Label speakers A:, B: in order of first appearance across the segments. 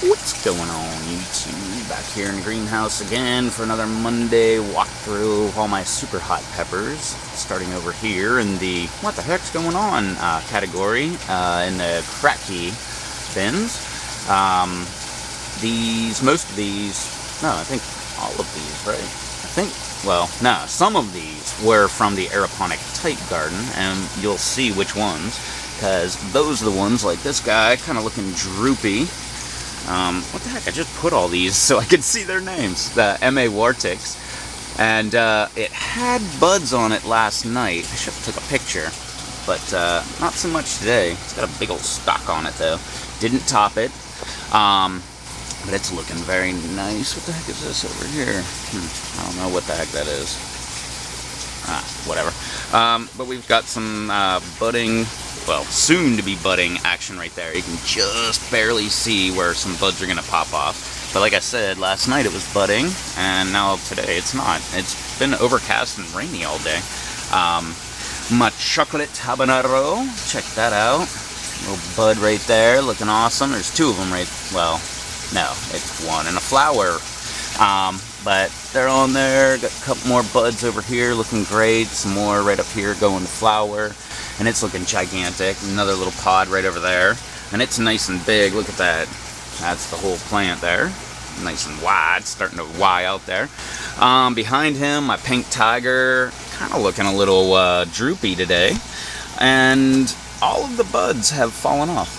A: What's going on, YouTube? Back here in the greenhouse again for another Monday walkthrough of all my super hot peppers. Starting over here in the what the heck's going on category in the Kratky bins. Most of these, no, I think all of these, right? I think, well, no, some of these were from the aeroponic type garden, and you'll see which ones, because those are the ones like this guy, kind of looking droopy. What the heck, I just put all these so I could see their names, the M.A. Wartix, and it had buds on it last night. I should have took a picture, but not so much today. It's got a big old stalk on it though. Didn't top it, but it's looking very nice. What the heck is this over here? I don't know what the heck that is. Whatever. But we've got some budding, well, soon to be budding action right there. You can just barely see where some buds are going to pop off. But like I said, last night it was budding, and now today it's not. It's been overcast and rainy all day. My chocolate habanero, check that out. Little bud right there, looking awesome. There's two of them right, well, no, it's one and a flower. But they're on there. Got a couple more buds over here looking great. Some more right up here going to flower. And it's looking gigantic. Another little pod right over there. And it's nice and big. Look at that. That's the whole plant there. Nice and wide. Starting to Y out there. Behind him, my pink tiger. Kind of looking a little droopy today. And all of the buds have fallen off.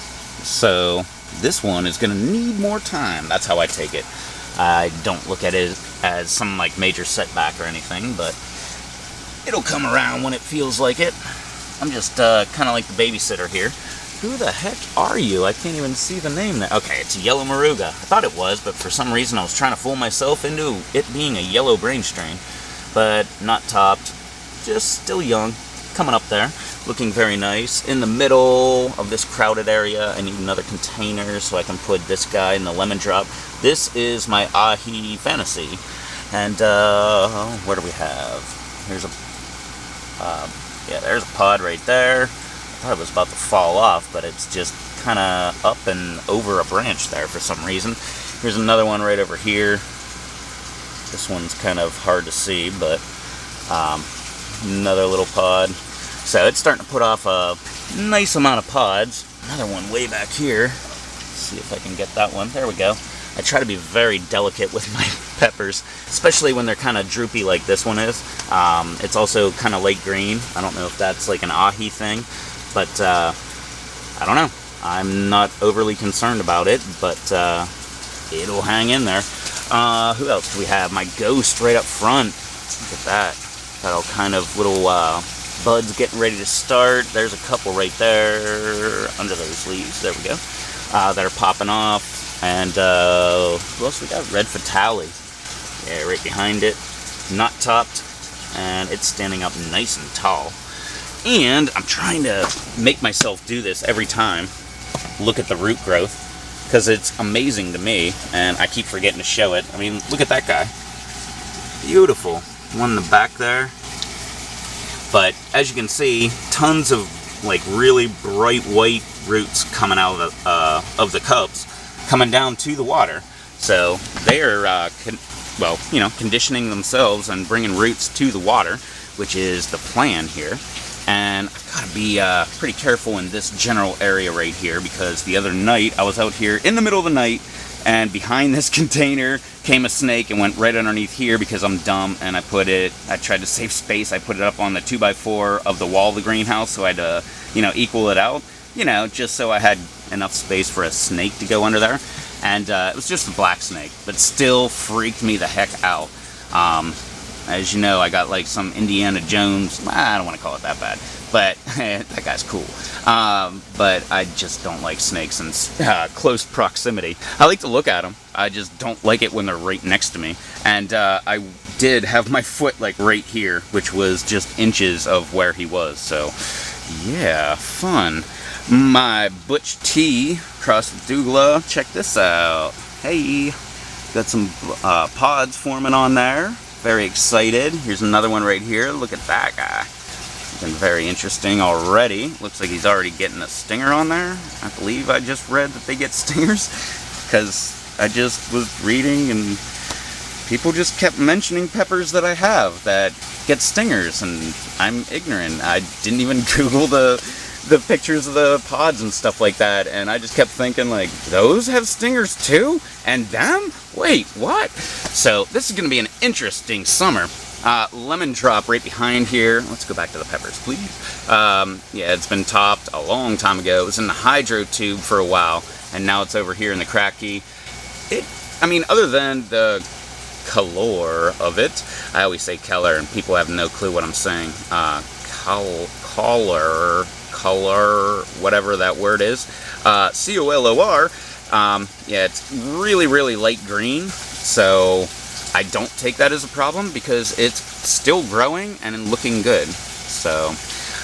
A: So this one is going to need more time. That's how I take it. I don't look at it as some like major setback or anything, but it'll come around when it feels like it. I'm just kind of like the babysitter here. Who the heck are you? I can't even see the name there. Okay, it's a yellow Moruga. I thought it was, but for some reason I was trying to fool myself into it being a yellow brain strain. But not topped, just still young, coming up there. Looking very nice. In the middle of this crowded area, I need another container so I can put this guy in the lemon drop. This is my Ahi Fantasy. And, where do we have? Here's a, yeah, there's a pod right there. I thought it was about to fall off, but it's just kind of up and over a branch there for some reason. Here's another one right over here. This one's kind of hard to see, but another little pod. So it's starting to put off a nice amount of pods. Another one way back here. Let's see if I can get that one. There we go. I try to be very delicate with my peppers, especially when they're kind of droopy like this one is. It's also kind of light green. I don't know if that's like an ahi thing, but I don't know. I'm not overly concerned about it, but it'll hang in there. Who else do we have? My ghost right up front. Look at that. Got all kind of little buds getting ready to start. There's a couple right there under those leaves. There we go. That are popping off. And who else we got? Red Fatale. Yeah, right behind it. Not topped. And it's standing up nice and tall. And I'm trying to make myself do this every time. Look at the root growth. Because it's amazing to me. And I keep forgetting to show it. I mean, look at that guy. Beautiful. One in the back there. But as you can see, tons of like really bright white roots coming out of the cups, coming down to the water. So they are, well, you know, conditioning themselves and bringing roots to the water, which is the plan here. And I've got to be pretty careful in this general area right here, because the other night I was out here in the middle of the night, and behind this container came a snake and went right underneath here because I'm dumb, and I tried to save space. I put it up on the 2x4 of the wall of the greenhouse, so I had to, you know, equal it out, you know, just so I had enough space for a snake to go under there. And it was just a black snake, but still freaked me the heck out. As you know, I got like some Indiana Jones, I don't want to call it that bad, but that guy's cool. But I just don't like snakes in close proximity. I like to look at them. I just don't like it when they're right next to me. And I did have my foot like right here, which was just inches of where he was. So yeah, fun. My Butch Tea across the Douglas. Check this out. Hey, got some pods forming on there. Very excited. Here's another one right here. Look at that guy. Looking very interesting already. Looks like he's already getting a stinger on there. I believe I just read that they get stingers. because I just was reading and people just kept mentioning peppers that I have that get stingers, and I'm ignorant. I didn't even Google the pictures of the pods and stuff like that, and I just kept thinking, like, those have stingers too? And them? Wait, what? So this is going to be an interesting summer. Lemon drop right behind here. Let's go back to the peppers, please. Yeah, it's been topped a long time ago. It was in the hydro tube for a while, and now it's over here in the Kratky. I mean, other than the color of it, I always say color, and people have no clue what I'm saying. Color, whatever that word is. C-O-L-O-R. Yeah, it's really, really light green, so I don't take that as a problem because it's still growing and looking good. So,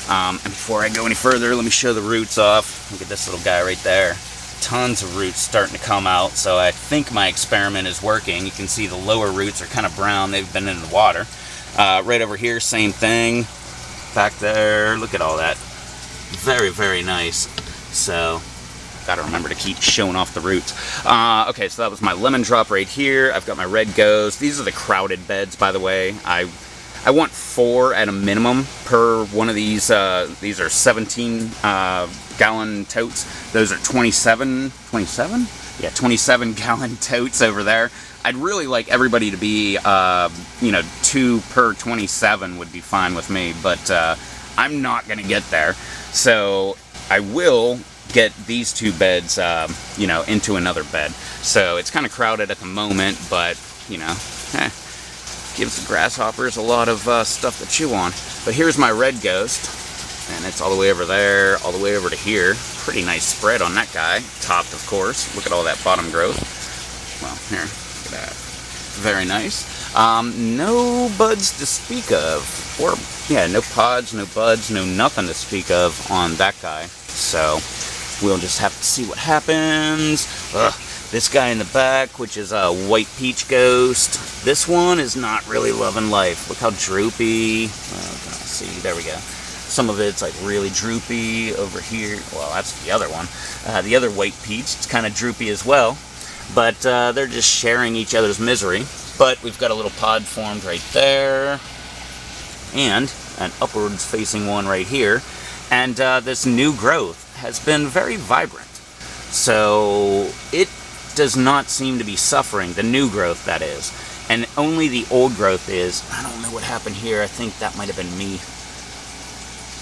A: and before I go any further, let me show the roots off. Look at this little guy right there. Tons of roots starting to come out, so I think my experiment is working. You can see the lower roots are kind of brown. They've been in the water. Right over here, same thing. Back there, look at all that. Very, very nice. So, gotta remember to keep showing off the roots. Okay, so that was my lemon drop right here. I've got my red ghost. These are the crowded beds, by the way. I want 4 at a minimum per one of these. These are 17 gallon totes. Those are 27? Yeah, 27 gallon totes over there. I'd really like everybody to be, 2 per 27 would be fine with me, but I'm not going to get there. So I will get these 2 beds, into another bed. So it's kind of crowded at the moment, but, gives the grasshoppers a lot of stuff to chew on. But here's my red ghost, and it's all the way over there, all the way over to here. Pretty nice spread on that guy. Topped, of course. Look at all that bottom growth. Well, here, look at that. Very nice. No buds to speak of. Or, yeah, no pods, no buds, no nothing to speak of on that guy. So, we'll just have to see what happens. Ugh. This guy in the back, which is a white peach ghost. This one is not really loving life. Look how droopy. Let's see, there we go. Some of it's like really droopy over here. Well, that's the other one. The other white peach, it's kind of droopy as well. But they're just sharing each other's misery. But we've got a little pod formed right there. And an upwards facing one right here. And this new growth has been very vibrant. So it does not seem to be suffering, the new growth that is, and only the old growth is. I don't know what happened here. I think that might have been me.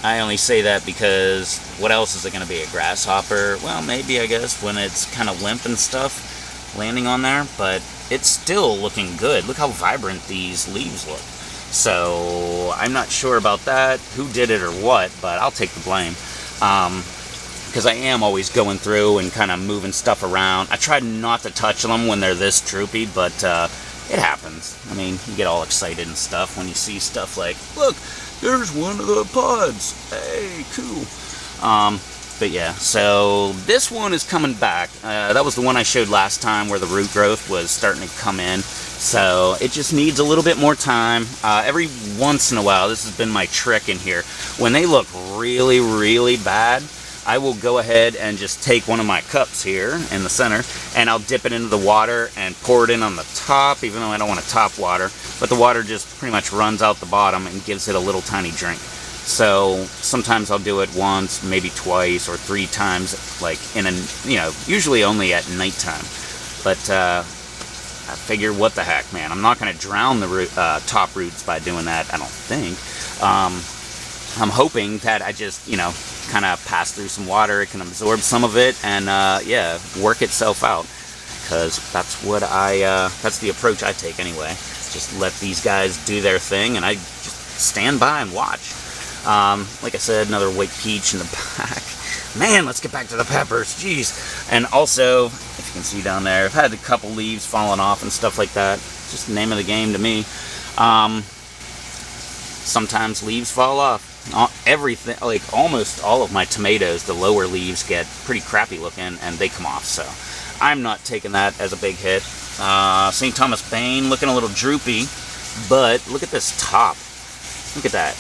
A: I only say that because what else is it going to be, a grasshopper? Well, maybe, I guess, when it's kind of limp and stuff landing on there, but it's still looking good. Look how vibrant these leaves look. So I'm not sure about that, who did it or what, but I'll take the blame. Because I am always going through and kind of moving stuff around. I try not to touch them when they're this droopy, but it happens. I mean, you get all excited and stuff when you see stuff like, look, there's one of the pods. Hey, cool. But yeah, so this one is coming back. That was the one I showed last time where the root growth was starting to come in. So it just needs a little bit more time. Every once in a while, this has been my trick in here. When they look really, really bad, I will go ahead and just take one of my cups here in the center, and I'll dip it into the water and pour it in on the top, even though I don't want to top water. But the water just pretty much runs out the bottom and gives it a little tiny drink. So sometimes I'll do it once, maybe twice, or 3 times, like in a, usually only at nighttime. But I figure, what the heck, man? I'm not going to drown the top roots by doing that, I don't think. I'm hoping that I just, kind of pass through some water, it can absorb some of it, and yeah, work itself out. Because that's what that's the approach I take anyway. Just let these guys do their thing, and I just stand by and watch. Like I said, another white peach in the back. Man, let's get back to the peppers, jeez. And also, if you can see down there, I've had a couple leaves falling off and stuff like that. Just the name of the game to me. Sometimes leaves fall off. Everything, like almost all of my tomatoes, the lower leaves get pretty crappy looking and they come off, so I'm not taking that as a big hit. St. Thomas Bane looking a little droopy, but look at this top. Look at that.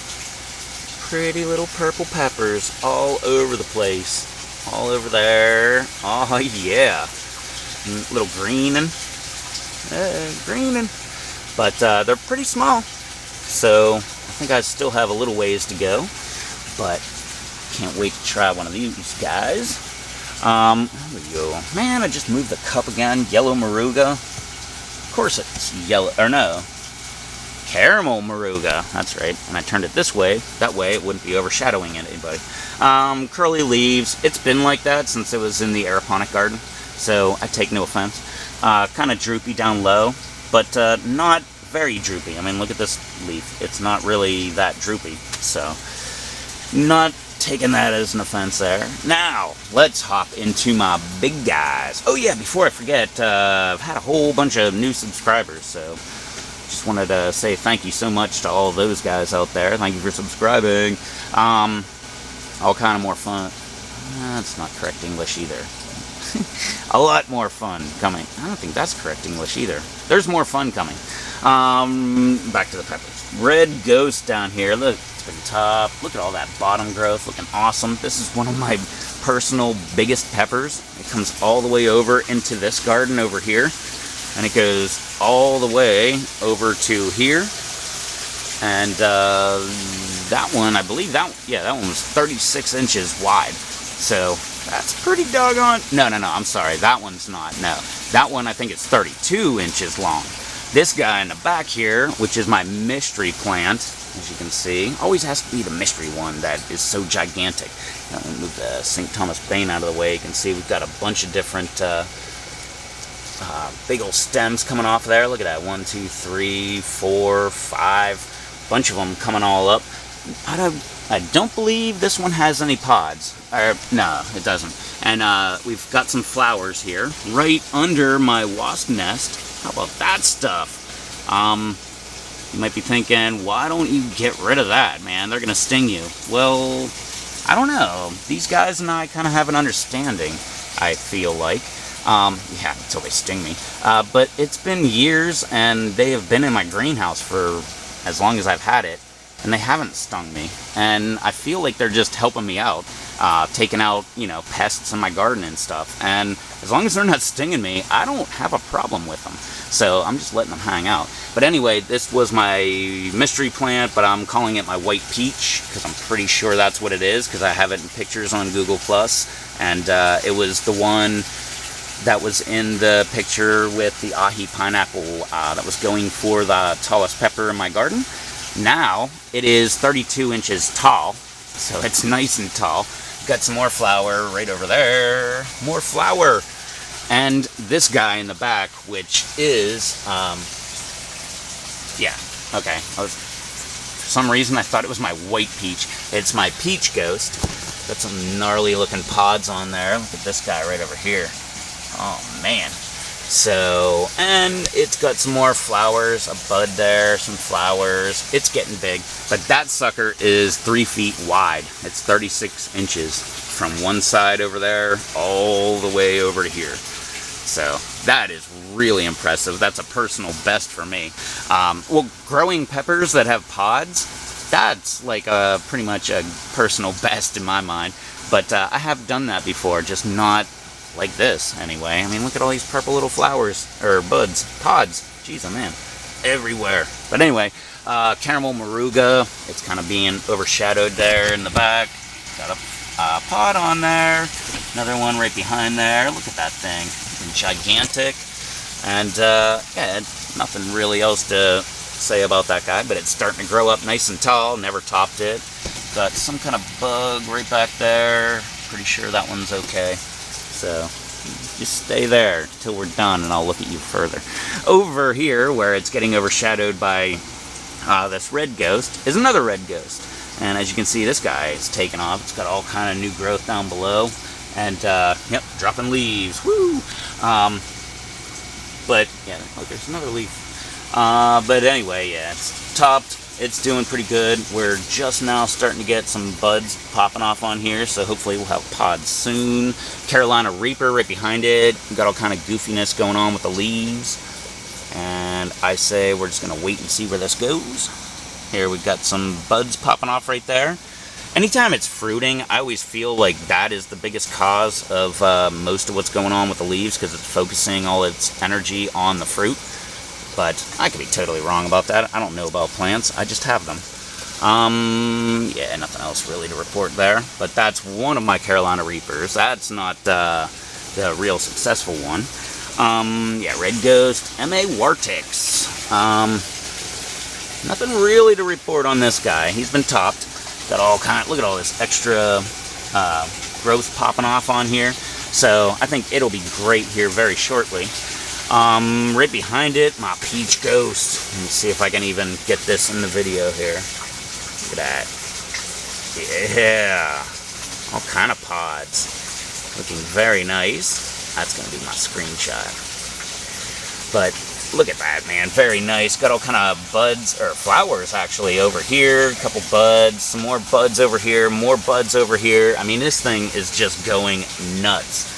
A: Pretty little purple peppers all over the place. All over there. Oh yeah. little greening. But they're pretty small. So I think I still have a little ways to go. But can't wait to try one of these guys. There we go. Man, I just moved the cup again. Yellow Moruga. Of course it's yellow, or no. Caramel Moruga. That's right. And I turned it this way. That way it wouldn't be overshadowing anybody. Curly leaves. It's been like that since it was in the aeroponic garden. So I take no offense. Kind of droopy down low, but not very droopy. I mean, look at this leaf. It's not really that droopy. So, not taking that as an offense there. Now, let's hop into my big guys. Oh yeah, before I forget, I've had a whole bunch of new subscribers, so just wanted to say thank you so much to all those guys out there. Thank you for subscribing. All kind of more fun. That's not correct English either. A lot more fun coming. I don't think that's correct English either. There's more fun coming. Back to the peppers. Red Ghost down here. Look, it's been top. Look at all that bottom growth, looking awesome. This is one of my personal biggest peppers. It comes all the way over into this garden over here, and it goes all the way over to here. And that one, I believe that one was 36 inches wide. So that's pretty doggone. No, I'm sorry. That one's not. No, that one I think it's 32 inches long. This guy in the back here, which is my mystery plant, as you can see, always has to be the mystery one that is so gigantic. Let me move the St. Thomas Bane out of the way. You can see we've got a bunch of different big old stems coming off there. Look at that. 1, 2, 3, 4, 5. Bunch of them coming all up. I don't believe this one has any pods. No, it doesn't. And we've got some flowers here right under my wasp nest. How about that stuff? You might be thinking, why don't you get rid of that, man? They're going to sting you. Well, I don't know. These guys and I kind of have an understanding, I feel like. Yeah, until they sting me. But it's been years, and they have been in my greenhouse for as long as I've had it. And they haven't stung me, and I feel like they're just helping me out, taking out, pests in my garden and stuff, and as long as they're not stinging me, I don't have a problem with them, so I'm just letting them hang out. But anyway, this was my mystery plant, but I'm calling it my white peach, because I'm pretty sure that's what it is, because I have it in pictures on Google+, and it was the one that was in the picture with the ahi pineapple that was going for the tallest pepper in my garden. Now, it is 32 inches tall, so it's nice and tall. Got some more flower right over there. More flower. And this guy in the back, which is, yeah, okay. For some reason, I thought it was my white peach. It's my peach ghost. Got some gnarly looking pods on there. Look at this guy right over here. Oh, man. So, and it's got some more flowers, a bud there, some flowers. It's getting big. But that sucker is 3 feet wide. It's 36 inches from one side over there all the way over to here. So, that is really impressive. That's a personal best for me. Well, growing peppers that have pods, that's like pretty much a personal best in my mind. But I have done that before, just not like this, anyway. I mean, look at all these purple little flowers, or buds, pods. Jeez, oh man, everywhere. But anyway, Caramel Moruga, it's kind of being overshadowed there in the back. Got a pod on there, another one right behind there. Look at that thing, gigantic. And yeah, nothing really else to say about that guy, but it's starting to grow up nice and tall. Never topped it. Got some kind of bug right back there. Pretty sure that one's okay. So, just stay there till we're done and I'll look at you further. Over here, where it's getting overshadowed by this red ghost, is another red ghost. And as you can see, this guy is taking off. It's got all kind of new growth down below. And, yep, dropping leaves. Woo! But, yeah, look, there's another leaf. But anyway, yeah, it's topped. It's doing pretty good. We're just now starting to get some buds popping off on here, so hopefully we'll have pods soon. Carolina Reaper right behind it. We've got all kind of goofiness going on with the leaves. And I say we're just going to wait and see where this goes. Here we've got some buds popping off right there. Anytime it's fruiting, I always feel like that is the biggest cause of most of what's going on with the leaves, because it's focusing all its energy on the fruit. But I could be totally wrong about that. I don't know about plants. I just have them. Yeah, nothing else really to report there. But that's one of my Carolina Reapers. That's not the real successful one. Yeah, Red Ghost, M.A. Wartix. Nothing really to report on this guy. He's been topped. Got all kind of, look at all this extra growth popping off on here. So I think it'll be great here very shortly. Right behind it, my Peach Ghost. Let me see if I can even get this in the video here. Look at that. Yeah. All kind of pods. Looking very nice. That's going to be my screenshot. But look at that, man. Very nice. Got all kind of buds, or flowers actually, over here. A couple buds. Some more buds over here. More buds over here. I mean, this thing is just going nuts.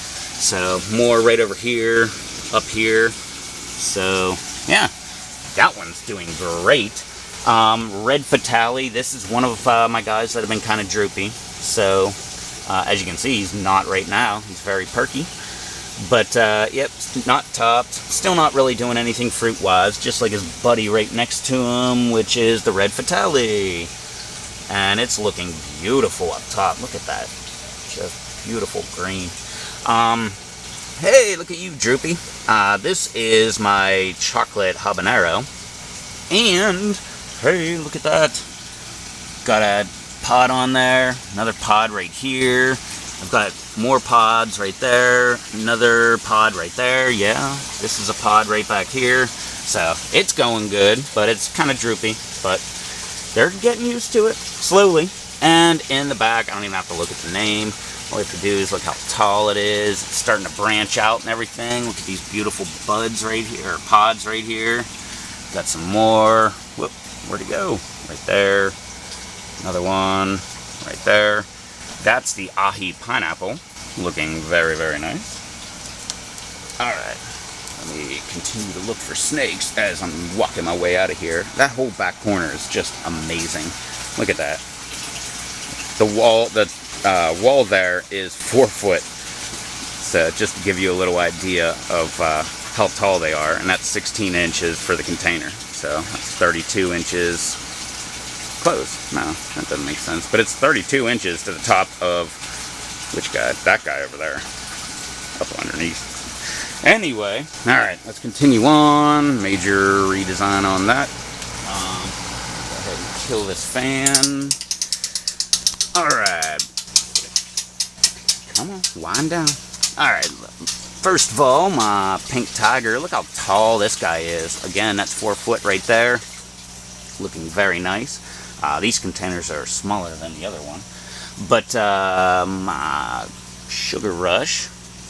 A: So, more right over here. Up here. So, yeah. That one's doing great. Red Fatale. This is one of my guys that have been kind of droopy. So, as you can see, he's not right now. He's very perky. But, yep, not topped. Still not really doing anything fruit-wise, just like his buddy right next to him, which is the Red Fatale. And it's looking beautiful up top. Look at that. Just beautiful green. Hey, look at you, Droopy. This is my chocolate habanero. And, hey, look at that. Got a pod on there, another pod right here. I've got more pods right there, another pod right there, yeah. This is a pod right back here. So, it's going good, but it's kind of droopy. But they're getting used to it, slowly. And in the back, I don't even have to look at the name. All you have to do is look how tall it is. It's starting to branch out and everything. Look at these beautiful buds right here, or pods right here. Got some more. Whoop, where'd it go? Right there. Another one right there. That's the ahi pineapple, looking very, very nice. Alright, let me continue to look for snakes as I'm walking my way out of here. That whole back corner is just amazing. Look at that. The wall there is 4 foot. So just to give you a little idea of how tall they are, and that's 16 inches for the container. So that's 32 inches. Close. No, that doesn't make sense. But it's 32 inches to the top of, which guy? That guy over there. Up underneath. Anyway, alright, let's continue on. Major redesign on that. Go ahead and kill this fan. Alright. Come on, wind down. Alright, first of all, my pink tiger. Look how tall this guy is. Again, that's 4 foot right there. Looking very nice. These containers are smaller than the other one. But my Sugar Rush,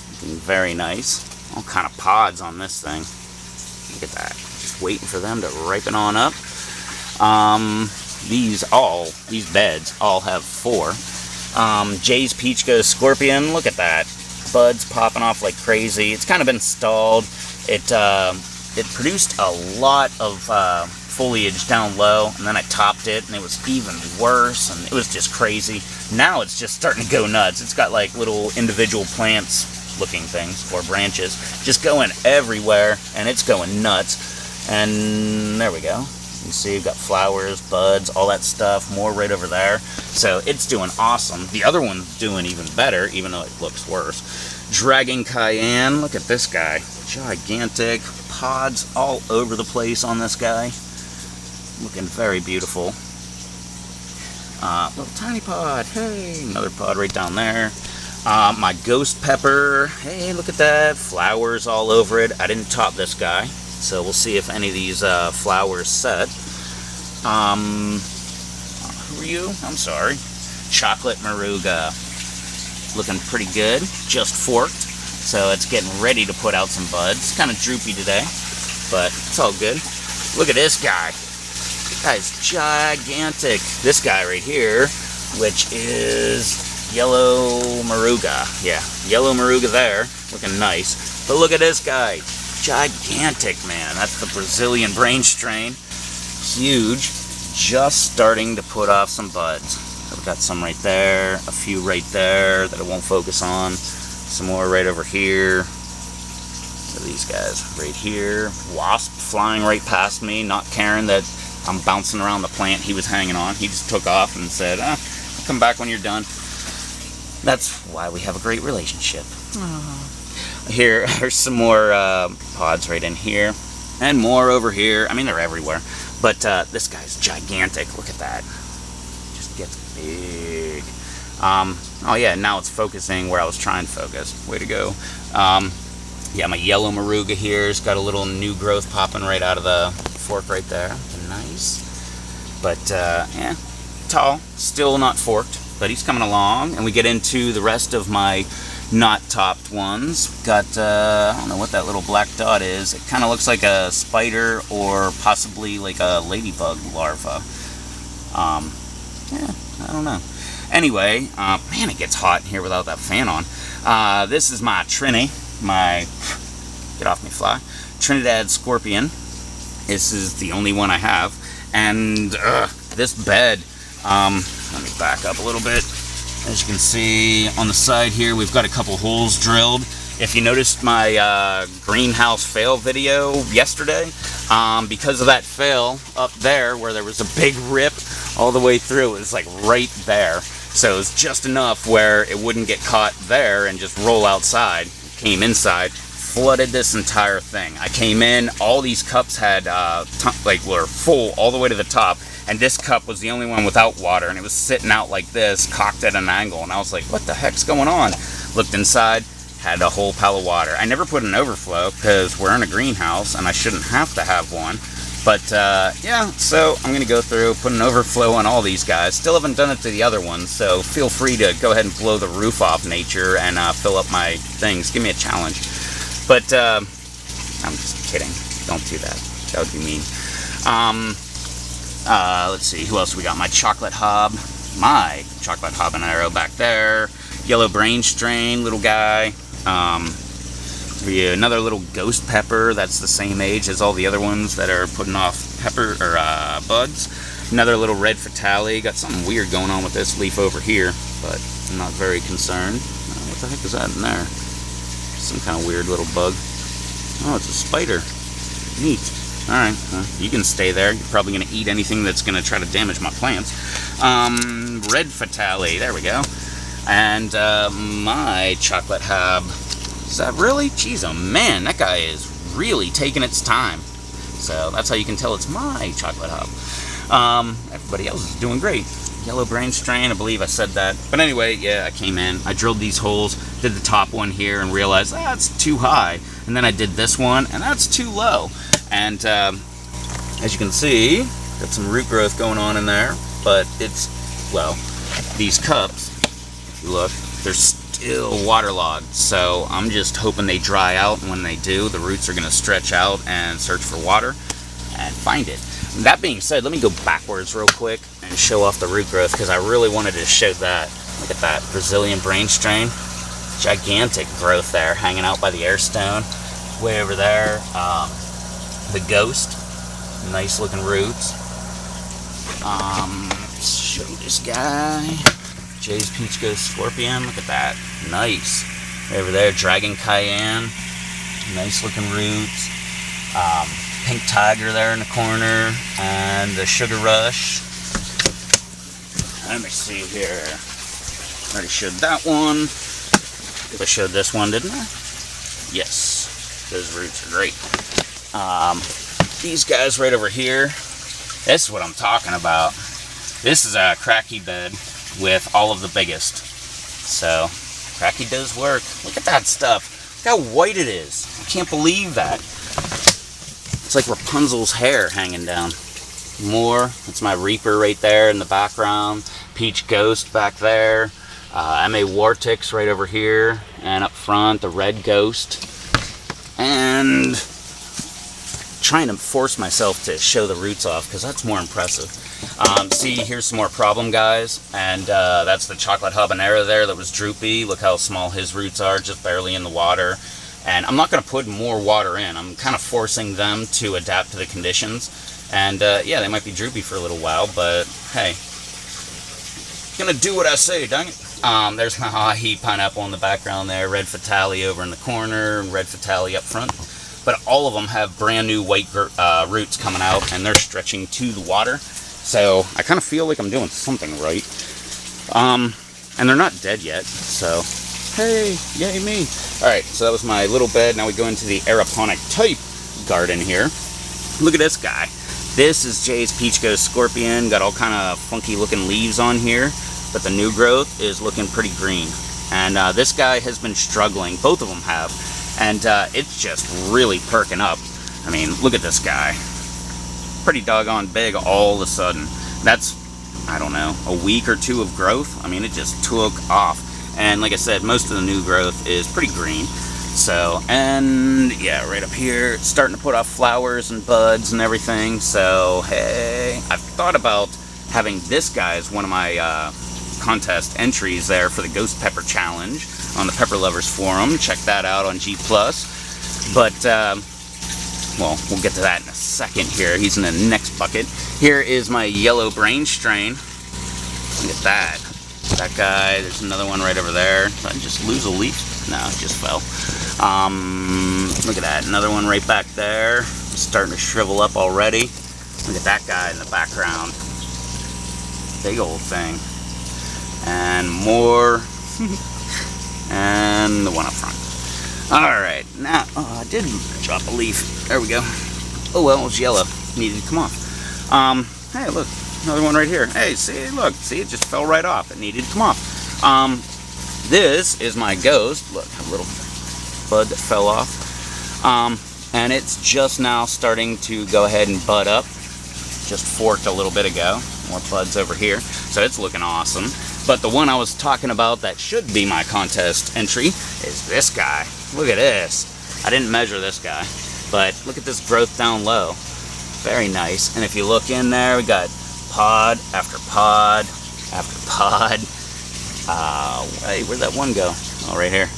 A: looking very nice. All kind of pods on this thing. Look at that. Just waiting for them to ripen on up. These beds all have 4. Jay's Peach Goes Scorpion. Look at that. Buds popping off like crazy. It's kind of been stalled. It produced a lot of foliage down low, and then I topped it, and it was even worse, and it was just crazy. Now it's just starting to go nuts. It's got like little individual plants looking things, or branches, just going everywhere, and it's going nuts. And there we go. You see, we've got flowers, buds, all that stuff, more right over there. So it's doing awesome. The other one's doing even better, even though it looks worse. Dragon Cayenne, look at this guy. Gigantic pods all over the place on this guy. Looking very beautiful. Little tiny pod. Hey, another pod right down there. My Ghost Pepper. Hey, look at that. Flowers all over it. I didn't top this guy, so we'll see if any of these flowers set. Who are you? I'm sorry. Chocolate Moruga. Looking pretty good. Just forked, so it's getting ready to put out some buds. It's kind of droopy today, but it's all good. Look at this guy. That is gigantic. This guy right here, which is Yellow Moruga. Yeah, Yellow Moruga there. Looking nice. But look at this guy. Gigantic, man. That's the Brazilian brain strain. Huge. Just starting to put off some buds. So Got some right there, a few right there that I won't focus on. Some more right over here. Look at these guys right here. Wasp flying right past me, not caring that I'm bouncing around the plant he was hanging on. He just took off and said, I'll come back when you're done. That's why we have a great relationship. Here's some more pods right in here. And more over here. I mean, they're everywhere. But this guy's gigantic. Look at that. Just gets big. Oh yeah, now it's focusing where I was trying to focus. Way to go. Yeah, my yellow Moruga here's got a little new growth popping right out of the fork right there. Nice. But yeah, tall. Still not forked, but he's coming along. And we get into the rest of my not topped ones. Got, I don't know what that little black dot is. It kind of looks like a spider or possibly like a ladybug larva. Yeah, I don't know. Anyway, man, it gets hot in here without that fan on. This is my Trini, my, get off me fly, Trinidad Scorpion. This is the only one I have. And this bed, let me back up a little bit. As you can see on the side here, we've got a couple holes drilled. If you noticed my greenhouse fail video yesterday, because of that fail up there where there was a big rip all the way through, it was like right there. So it was just enough where it wouldn't get caught there and just roll outside. Came inside, flooded this entire thing. I came in, all these cups had were full all the way to the top. And this cup was the only one without water, and it was sitting out like this, cocked at an angle, and I was like, what the heck's going on? Looked inside, had a whole pile of water. I never put an overflow, because we're in a greenhouse, and I shouldn't have to have one. But, yeah, so I'm going to go through, put an overflow on all these guys. Still haven't done it to the other ones, so feel free to go ahead and blow the roof off, nature, and fill up my things. Give me a challenge. But, I'm just kidding. Don't do that. That would be mean. Let's see, who else we got? My chocolate habanero back there. Yellow brain strain, little guy. Another little ghost pepper that's the same age as all the other ones that are putting off pepper or buds. Another little red fatale. Got something weird going on with this leaf over here, but I'm not very concerned. What the heck is that in there? Some kind of weird little bug. Oh, it's a spider. Neat. Alright, you can stay there. You're probably going to eat anything that's going to try to damage my plants. Red fatale, there we go. And my chocolate hab. Is that really? Jeez, oh man, that guy is really taking its time. So that's how you can tell it's my chocolate hab. Everybody else is doing great. Yellow brain strain, I believe I said that. But anyway, yeah, I came in, I drilled these holes, did the top one here, and realized that's too high. And then I did this one, and that's too low. And as you can see, got some root growth going on in there, but it's, well, these cups, if you look, they're still waterlogged. So I'm just hoping they dry out, and when they do, the roots are going to stretch out and search for water and find it. That being said, let me go backwards real quick and show off the root growth, because I really wanted to show that. Look at that Brazilian brain strain. Gigantic growth there, hanging out by the air stone. Way over there. The ghost, nice looking roots. Let's show this guy, Jay's Peach Ghost Scorpion. Look at that, nice. Right over there, Dragon Cayenne, nice looking roots. Pink Tiger there in the corner, and the Sugar Rush. Let me see here. Already showed that one. I showed this one, didn't I? Yes, those roots are great. These guys right over here, this is what I'm talking about. This is a Kratky bed with all of the biggest. So, Kratky does work. Look at that stuff. Look how white it is. I can't believe that. It's like Rapunzel's hair hanging down. More. That's my Reaper right there in the background. Peach Ghost back there. M.A. Wartix right over here. And up front, the Red Ghost. And trying to force myself to show the roots off, because that's more impressive. See, here's some more problem guys, and that's the chocolate habanero there that was droopy. Look how small his roots are, just barely in the water. And I'm not going to put more water in. I'm kind of forcing them to adapt to the conditions. And yeah, they might be droopy for a little while, but hey, Gonna do what I say, dang it. There's my ahi pineapple in the background there, red fatale over in the corner, and red fatale up front. But all of them have brand new white roots coming out, and they're stretching to the water. So I kind of feel like I'm doing something right. And they're not dead yet, so hey, yay me. Alright, so that was my little bed. Now we go into the aeroponic type garden here. Look at this guy. This is Jay's Peach Ghost Scorpion. Got all kind of funky looking leaves on here, but the new growth is looking pretty green. And this guy has been struggling. Both of them have. And it's just really perking up. I mean, look at this guy. Pretty doggone big all of a sudden. That's, I don't know, a week or two of growth. I mean, it just took off. And like I said, most of the new growth is pretty green. So, and yeah, right up here, it's starting to put off flowers and buds and everything. So, hey, I've thought about having this guy as one of my contest entries there for the Ghost Pepper Challenge on the Pepper Lovers Forum. Check that out on G+. But, well, we'll get to that in a second here. He's in the next bucket. Here is my yellow brain strain. Look at that. That guy, there's another one right over there. Did I just lose a leaf? No, it just fell. Look at that, another one right back there. It's starting to shrivel up already. Look at that guy in the background. Big old thing. And more. And the one up front. Alright, now, oh, I did drop a leaf. There we go. Oh well, it was yellow. Needed to come off. Hey, look. Another one right here. Hey, see, look, see, it just fell right off. It needed to come off. This is my ghost. Look, a little bud that fell off. And it's just now starting to go ahead and bud up. Just forked a little bit ago. More buds over here. So it's looking awesome. But the one I was talking about that should be my contest entry is this guy. Look at this. I didn't measure this guy. But look at this growth down low. Very nice. And if you look in there, we got pod after pod after pod. Hey, where'd that one go? Oh, right here.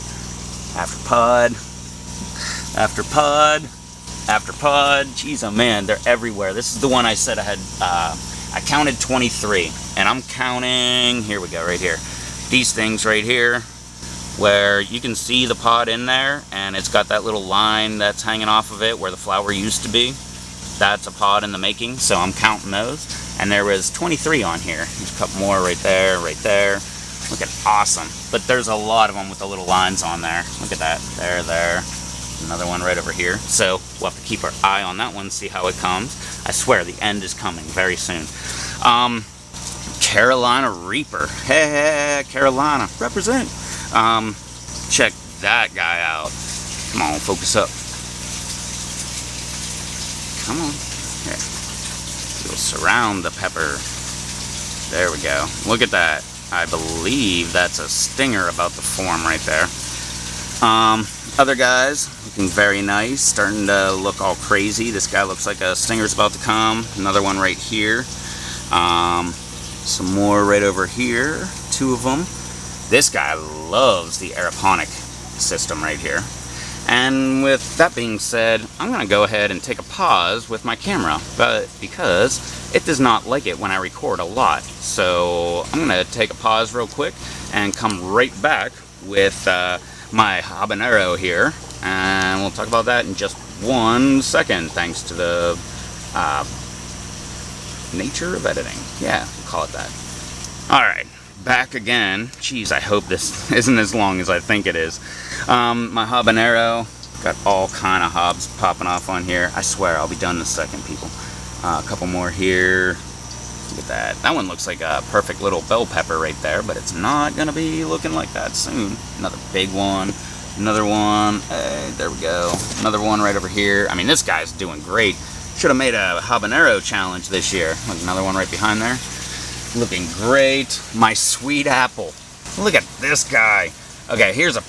A: After pod after pod after pod. Jeez, oh man, they're everywhere. This is the one I said I had. I counted 23, and I'm counting. Here we go, right here. These things right here, where you can see the pod in there, and it's got that little line that's hanging off of it where the flower used to be. That's a pod in the making, so I'm counting those. And there was 23 on here. There's a couple more right there, right there. Look at awesome. But there's a lot of them with the little lines on there. Look at that. There, there. Another one right over here. So we'll have to keep our eye on that one, see how it comes. I swear the end is coming very soon. Carolina Reaper. Hey, Carolina. Represent. Check that guy out. Come on, focus up. Come on. Here. We'll surround the pepper. There we go. Look at that. I believe that's a stinger about to form right there. Other guys looking very nice. Starting to look all crazy. This guy looks like a stinger's about to come. Another one right here. Some more right over here. 2 of them. This guy loves the aeroponic system right here. And with that being said, I'm going to go ahead and take a pause with my camera, but because it does not like it when I record a lot. So I'm going to take a pause real quick and come right back with my habanero here, and we'll talk about that in just 1 second, thanks to the nature of editing. Yeah, we'll call it that. Alright, back again. Jeez, I hope this isn't as long as I think it is. My habanero, got all kind of hobs popping off on here. I swear I'll be done in a second, people. A couple more here. Look at that. That one looks like a perfect little bell pepper right there, but it's not going to be looking like that soon. Another big one. Another one. Hey, there we go. Another one right over here. I mean, this guy's doing great. Should have made a habanero challenge this year. Look, another one right behind there. Looking great. My sweet apple. Look at this guy. Okay, here's a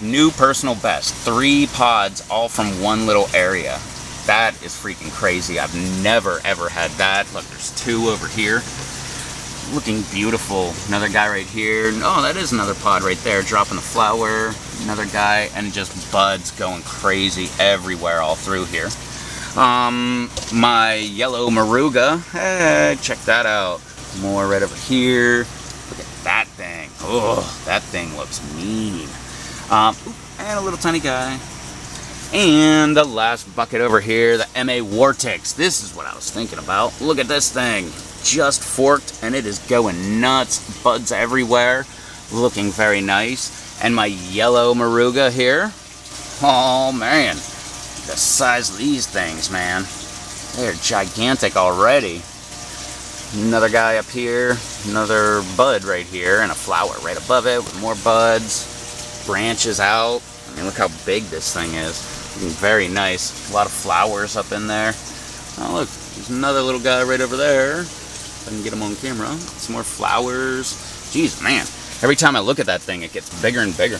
A: new personal best. 3 pods all from one little area. That is freaking crazy. I've never ever had that. Look, there's 2 over here. Looking beautiful. Another guy right here. Oh, that is another pod right there, dropping the flower. Another guy, and just buds going crazy everywhere all through here. My yellow Moruga. Hey, check that out. More right over here. Look at Oh, that thing looks mean. And a little tiny guy. And the last bucket over here, the MA Vortex. This is what I was thinking about. Look at this thing. Just forked, and it is going nuts. Buds everywhere. Looking very nice. And my yellow Moruga here. Oh, man. The size of these things, man. They're gigantic already. Another guy up here. Another bud right here. And a flower right above it with more buds. Branches out. I mean, look how big this thing is. Looking very nice. A lot of flowers up in there. Oh, look. There's another little guy right over there. If I can get him on camera. Some more flowers. Jeez, man. Every time I look at that thing, it gets bigger and bigger.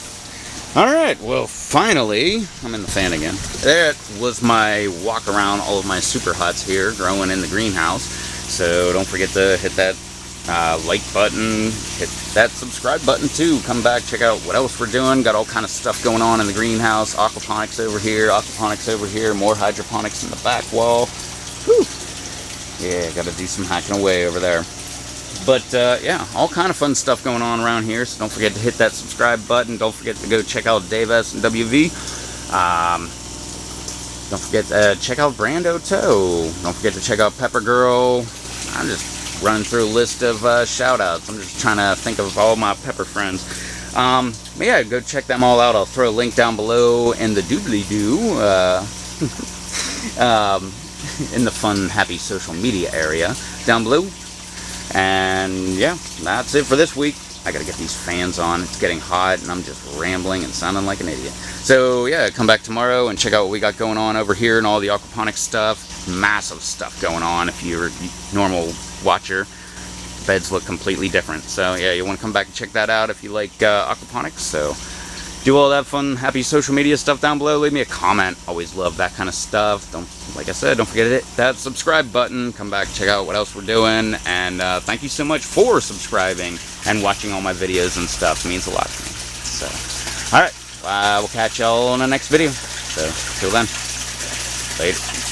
A: Alright, well, finally, I'm in the fan again. That was my walk around all of my super huts here, growing in the greenhouse. So don't forget to hit that like button, hit that subscribe button too. Come back, check out what else we're doing. Got all kind of stuff going on in the greenhouse. Aquaponics over here, more hydroponics in the back wall. Whew. Yeah, got to do some hacking away over there. But yeah, all kind of fun stuff going on around here. So don't forget to hit that subscribe button. Don't forget to go check out Dave S and WV. Don't forget to check out Brando Toe. Don't forget to check out Pepper Girl. I'm just running through a list of shout outs. I'm just trying to think of all my Pepper friends. But yeah, go check them all out. I'll throw a link down below in the doobly-doo. In the fun, happy social media area down below. And yeah, that's it for this week. I gotta get these fans on. It's getting hot and I'm just rambling and sounding like an idiot. So yeah, come back tomorrow and check out what we got going on over here and all the aquaponics stuff. Massive stuff going on. If you're a normal watcher, beds look completely different. So yeah, you want to come back and check that out if you like aquaponics. So do all that fun, happy social media stuff down below. Leave me a comment. Always love that kind of stuff. Like I said, don't forget to hit that subscribe button. Come back, check out what else we're doing. And thank you so much for subscribing and watching all my videos and stuff. It means a lot to me. So, alright. We'll catch y'all on the next video. So, till then. Later.